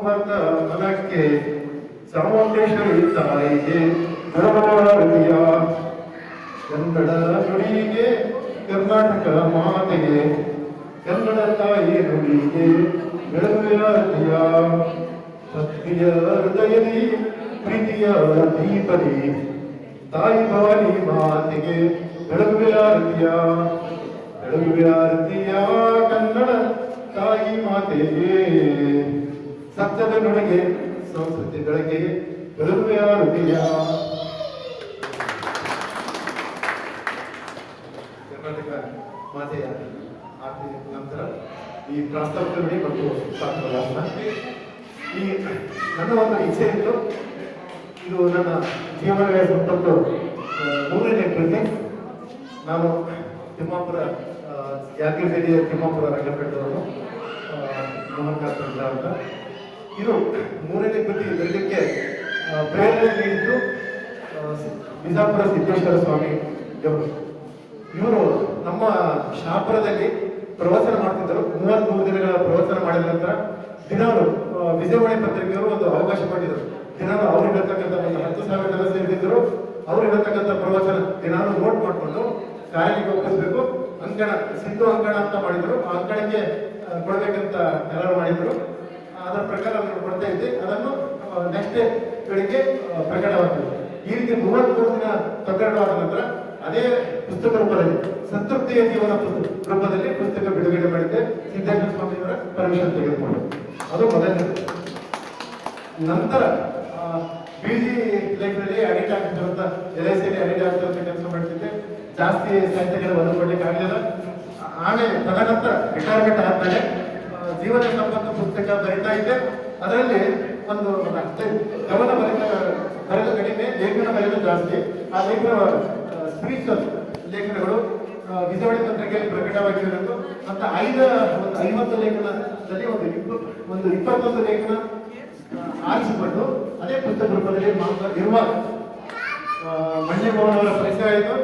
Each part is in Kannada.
ಸಂಪತ್ತ ಮನಕ್ಕೆ ಚಾಮುಂಡೇಶ್ವರಿ ತಾಯಿಗೆ ಧರ್ಮವಾರತಿಯ ಕನ್ನಡ ನುಡಿಗೆ ಕರ್ನಾಟಕ ಮಾತೆಗೆ ಕನ್ನಡ ತಾಯಿ ನುಡಿಗೆ ಬೆಳಗುವಾರತಿಯ ಭಕ್ತಿಯ ಹೃದಯದಿ ಪ್ರೀತಿಯ ದೀಪದಿ ತಾಯಿ ಭವಾನಿ ಮಾತೆಗೆ ಬೆಳಗುವಾರತಿಯ ಕನ್ನಡ ತಾಯಿ ಮಾತೆಗೆ ಸತ್ಯದ ನುಡಿಗೆ ಸಂಸ್ಕೃತಿ ಬೆಳಕಿಗೆ ಬೆಳಗುವಾರತಿಯ ಕರ್ನಾಟಕ ಮಾತೆಯ ಆರತಿ ನಂತರ ಈ ಪ್ರಾಸ್ತಾವಿಕ ನುಡಿ ಮತ್ತು ಶಾಸ್ತ್ರ ಈ ನನ್ನ ಒಂದು ಇಚ್ಛೆ ಇತ್ತು. ಇದು ನನ್ನ ಜೀವನವೇ ಸಂಪತ್ತು 3ನೇ ಕೃತಿ. ನಾನು ತಿಮ್ಮಾಪುರ ಯಾದಗಿರಿ ತಿಮ್ಮಾಪುರ ರಂಗಪೇಟೆಯವರು ಮೋಹನ್ ಕಾಂತ ಅಂತ. ಇದು 3ನೇ ಕೃತಿ ಬರಲಿಕ್ಕೆ ಪ್ರೇರಣೆ ನೀಡಿದ್ದು ಬಿಜಾಪುರ ಸಿದ್ದೇಶ್ವರ ಸ್ವಾಮಿ ದೇವರು. ಇವರು ನಮ್ಮ ಶಾಪುರದಲ್ಲಿ ಪ್ರವಚನ ಮಾಡ್ತಿದ್ದರು. 33 ದಿನಗಳ ಪ್ರವಚನ ಮಾಡಿದ ನಂತರ ದಿನಾಲು ವಿಜಯವಾಣಿ ಪತ್ರಿಕೆಯವರು ಒಂದು ಅವಕಾಶ ಮಾಡಿದರು. ದಿನಾಲು ಅವ್ರು ಇರತಕ್ಕಂಥ ಒಂದು 10,000 ಜನ ಸೇರಿದ್ರು. ಅವ್ರು ಇರತಕ್ಕಂಥ ಪ್ರವಚನ ದಿನಾಲು ನೋಟ್ ಮಾಡಿಕೊಂಡು ಕಾರ್ಯಕ್ಕೆ ಒಪ್ಪಿಸಬೇಕು. ಅಂಕಣ ಸಿಂಧು ಅಂಕಣ ಅಂತ ಮಾಡಿದ್ರು. ಆ ಅಂಕಣಕ್ಕೆ ಕೊಡಬೇಕಂತ ಎಲ್ಲರೂ ಮಾಡಿದ್ರು. ಅದರ ಪ್ರಕಾರ ಅದನ್ನು ಕೊಡ್ತಾ ಇದ್ದೆ. ಅದನ್ನು ನೆಕ್ಸ್ಟ್ ಡೇ ಬೆಳಿಗ್ಗೆ ಪ್ರಕಟವಾಗ್ತದೆ. ಈ ರೀತಿ 33 ದಿನ ಪ್ರಕಟವಾದ ನಂತರ ಅದೇ ಪುಸ್ತಕ ರೂಪದಲ್ಲಿ ಸಂತೃಪ್ತಿಯ ಜೀವನ ರೂಪದಲ್ಲಿ ಪುಸ್ತಕ ಬಿಡುಗಡೆ ಮಾಡಿದ್ದೆ. ಸಿದ್ದೇಶ್ವರ ಸ್ವಾಮಿಯವರ ಪರ್ಮಿಷನ್ ತೆಗೆದುಕೊಂಡು ಅದು ಮೊದಲನೇ. ನಂತರ ಬಿಜಿ ಲೈಫ್ನಲ್ಲಿ ಅಡಿಟ್ ಆಗ್ತಿರುವಂತ LICಯಲ್ಲಿ ಅಡಿಟ್ ಆಗ್ತಿರುವಂತ ಕೆಲಸ ಮಾಡ್ತಿದ್ದೆ. ಜಾಸ್ತಿ ಸಾಹಿತ್ಯಗಳು ಓದ್ಕೊಡ್ಲಿಕ್ಕೆ ಆಗಲಿಲ್ಲ. ಆಮೇಲೆ ತದನಂತರ ರಿಟೈರ್ಮೆಂಟ್ ಆದ್ಮೇಲೆ ಜೀವನ ಸಂಬಂಧ ಪುಸ್ತಕ ಬರೀತಾ ಇದ್ದೆ. ಅದರಲ್ಲಿ ಒಂದು ಗಮನ ಬರೆದ ಕಡಿಮೆ, ಲೇಖನ ಬರೆಯೋದು ಜಾಸ್ತಿ. ಆ ಲೇಖನ ಸ್ಪಿರಿಚುವಲ್ ಲೇಖನಗಳು ವಿಜಯವಾಣಿ ಪತ್ರಿಕೆಯಲ್ಲಿ ಪ್ರಕಟವಾಗಿರಬೇಕು ಅಂತ 50 ಲೇಖನದಲ್ಲಿ ಒಂದು 21 ಲೇಖನ ಆರಿಸಿಕೊಂಡು ಅದೇ ಪುಸ್ತಕ ರೂಪದಲ್ಲಿ ಇರುವಾಗ ಮಂಡ್ಯ ಮೋಹನ್ ಅವರ ಪರಿಚಯ ಆಯಿತು.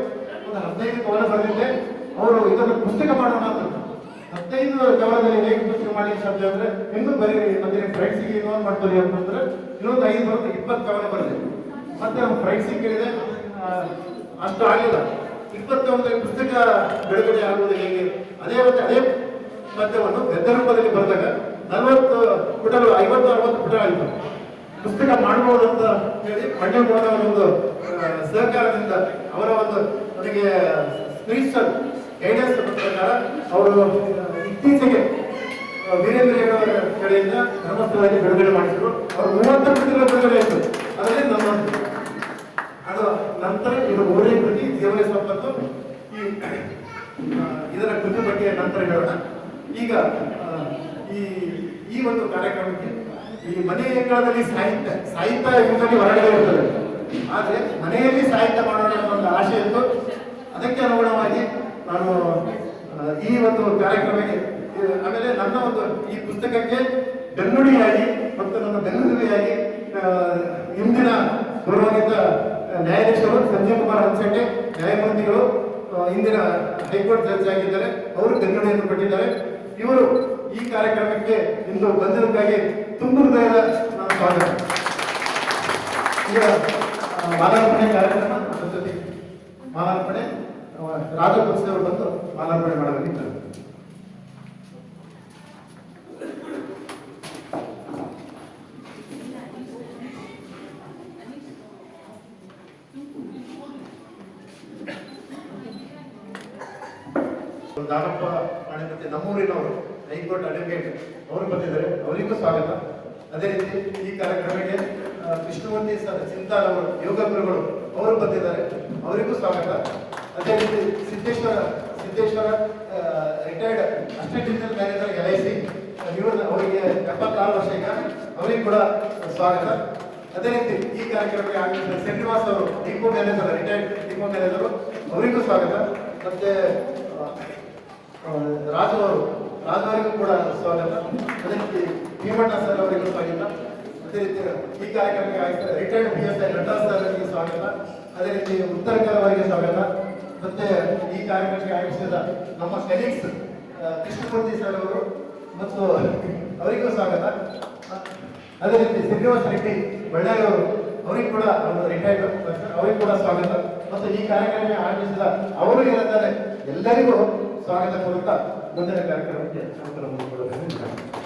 ಒಂದು 15 ಕವನ ಬರೆದಿದ್ದೆ. ಅವರು ಇದನ್ನು ಪುಸ್ತಕ ಮಾಡೋಣ ಅಂತ 15 ಕವನದಲ್ಲಿ ಹೇಗೆ ಪುಸ್ತಕ ಮಾಡಲಿಕ್ಕೆ ಸಾಧ್ಯ ಅಂದ್ರೆ ಇನ್ನೂ ಬರೀರಿ, ಮತ್ತೆ ಫ್ರೆಂಡ್ಸಿಗೆ ಇನ್ವಾಲ್ವ್ ಮಾಡ್ಕೊಳ್ಳಿ ಅಂತಂದ್ರೆ ಇನ್ನೊಂದು 5 ಬರುತ್ತೆ, 20 ಕವನ ಬರಲಿ. ಮತ್ತೆ ನಮ್ಮ ಫ್ರೆಂಡ್ಸಿಗೆ ಕೇಳಿದೆ, ಅಷ್ಟು ಆಗಿಲ್ಲ. 21 ಪುಸ್ತಕ ಬಿಡುಗಡೆ ಆಗುವುದು ಹೇಗೆ? ಅದೇ ಪದ್ಯವನ್ನು ಗದ್ಯ ರೂಪದಲ್ಲಿ ಬರೆದಾಗ 40 ಪುಟಗಳು 50-60 ಪುಟ ಆಯಿತು. ಪುಸ್ತಕ ಮಾಡಬಹುದು ಅಂತ ಹೇಳಿ ಮಂಡ್ಯ ಮೋಹನ್ ಅವರ ಒಂದು ಸಹಕಾರದಿಂದ ಅವರ ಒಂದು ನನಗೆ ಸ್ಪಿರಿಚುವಲ್ ಗೈಡೆನ್ಸ್ ಪ್ರಕಾರ ಅವರು ಇತ್ತೀಚೆಗೆ ವೀರೇಂದ್ರ ಅವರ ಕಡೆಯಿಂದ ಧರ್ಮಸ್ಥಳದಲ್ಲಿ ಬಿಡುಗಡೆ ಮಾಡಿದ್ರು. ಅವರು 30 ಕೃತಿಗಳ ಬಿಡುಗಡೆ ಆಯಿತು. ಅದರಲ್ಲಿ ನಮ್ಮ ಅದು ನಂತರ ಇದು 3ನೇ ಕೃತಿ ಜೀವನ ಸಂಪತ್ತು. ಇದರ ಕೃತಿ ಬಗ್ಗೆ ನಂತರ ಹೇಳೋಣ. ಈಗ ಈ ಒಂದು ಕಾರ್ಯಕ್ರಮಕ್ಕೆ ಈ ಮನೆ ಅಂಗಳದಲ್ಲಿ ಸಾಹಿತ್ಯ ಯುಗದಲ್ಲಿ ಹೊರಗಡೆ ಇರ್ತದೆ. ಆದರೆ ಮನೆಯಲ್ಲಿ ಸಾಹಿತ್ಯ ಮಾಡೋಣ ಅನ್ನೋ ಒಂದು ಆಶೆ ಇತ್ತು. ಅದಕ್ಕೆ ಅನುಗುಣವಾಗಿ ನಾನು ಈ ಒಂದು ಕಾರ್ಯಕ್ರಮಕ್ಕೆ ಆಮೇಲೆ ನನ್ನ ಒಂದು ಈ ಪುಸ್ತಕಕ್ಕೆ ಬೆನ್ನುಡಿಯಾಗಿ ಮತ್ತು ನನ್ನ ಬೆನ್ನುಡಿಯಾಗಿ ಇಂದಿನ ಗೌರವಾನ್ವಿತ ನ್ಯಾಯಾಧೀಶರು ಸಂಜೀವ್ ಕುಮಾರ್ ಹನ್ಸೆಟ್ಟೆ ನ್ಯಾಯಮೂರ್ತಿಗಳು ಇಂದಿನ ಹೈಕೋರ್ಟ್ ಜಡ್ಜ್ ಆಗಿದ್ದಾರೆ. ಅವರು ಬೆನ್ನುಡಿಯನ್ನು ಕೊಟ್ಟಿದ್ದಾರೆ. ಇವರು ಈ ಕಾರ್ಯಕ್ರಮಕ್ಕೆ ಇಂದು ಬಂದಿದ್ದಕ್ಕಾಗಿ ತುಂಬ ಹೃದಯದ ನಾನು ಸ್ವಾಗತ. ಈಗ ಮಾಲಾರ್ಪಣೆ ಕಾರ್ಯಕ್ರಮ ಜೊತೆ ಮಾಲಾರ್ಪಣೆ ರಾಜಪುರಸ್ದವರು ಬಂದು ಮಾಲಾರ್ಪಣೆ ಮಾಡಲಿದ್ದಾರೆ. ದಾನಪ್ಪ ಮತ್ತೆ ನಮ್ಮೂರಿನವರು ಹೈಕೋರ್ಟ್ ಅಡ್ವೊಕೇಟ್ ಅವರು ಬಂದಿದ್ದಾರೆ, ಅವರಿಗೂ ಸ್ವಾಗತ. ಅದೇ ರೀತಿ ಈ ಕಾರ್ಯಕ್ರಮಕ್ಕೆ ಕೃಷ್ಣಮೂರ್ತಿ ಚಿಂತಾಲ್ ಅವರು ಯೋಗ ಗುರುಗಳು ಅವರು ಬಂದಿದ್ದಾರೆ, ಅವರಿಗೂ ಸ್ವಾಗತ. ಅದೇ ರೀತಿ Siddeshwara retired assistant general manager LIC ಅವರಿಗೆ 76 ವರ್ಷ ಈಗ, ಅವರಿಗೂ ಕೂಡ ಸ್ವಾಗತ. ಅದೇ ರೀತಿ ಈ ಕಾರ್ಯಕ್ರಮಕ್ಕೆ ಆಗಿದ್ದ ಶ್ರೀನಿವಾಸ್ ಅವರು depot manager, retired depot manager, ಅವರಿಗೂ ಸ್ವಾಗತ. ಮತ್ತೆ ರಾಜವರಿಗೂ ಕೂಡ ಸ್ವಾಗತ. ಅದೇ ರೀತಿ ಭೀಮಣ್ಣ ಸರ್ ಅವರಿಗೂ ಸ್ವಾಗತ. ಅದೇ ರೀತಿ ಈ ಕಾರ್ಯಕ್ರಮಕ್ಕೆ ಆಗಿದ್ದ ರಿಟೈರ್ಡ್ PSI ನಟಾ ಸರ್ ಅವರಿಗೆ ಸ್ವಾಗತ. ಅದೇ ರೀತಿ ಉತ್ತರ ಕನ್ನಡವರಿಗೆ ಸ್ವಾಗತ. ಮತ್ತೆ ಈ ಕಾರ್ಯಕ್ರಮಕ್ಕೆ ಆಯೋಜಿಸಿದ ನಮ್ಮ ಕಲೀಗ್ಸ್ ಕೃಷ್ಣಮೂರ್ತಿ ಸರ್ ಅವರು ಮತ್ತು ಅವರಿಗೂ ಸ್ವಾಗತ. ಅದೇ ರೀತಿ ಶ್ರೀನಿವಾಸ ರೆಡ್ಡಿ ಬಳ್ಳಾರಿ ಅವರು, ಅವರಿಗೆ ಕೂಡ ಒಂದು ರಿಟೈರ್ಡ್, ಅವರಿಗೆ ಕೂಡ ಸ್ವಾಗತ. ಮತ್ತು ಈ ಕಾರ್ಯಕ್ರಮ ಆಯೋಜಿಸಿದ ಅವರು ಏನಂತಾರೆ ಎಲ್ಲರಿಗೂ ಸ್ವಾಗತ ಕೊಡುತ್ತಾ ಮುಂದಿನ ಕಾರ್ಯಕ್ರಮಕ್ಕೆ ಅವಕಾಶ ಮಾಡಿಕೊಡಬೇಕು.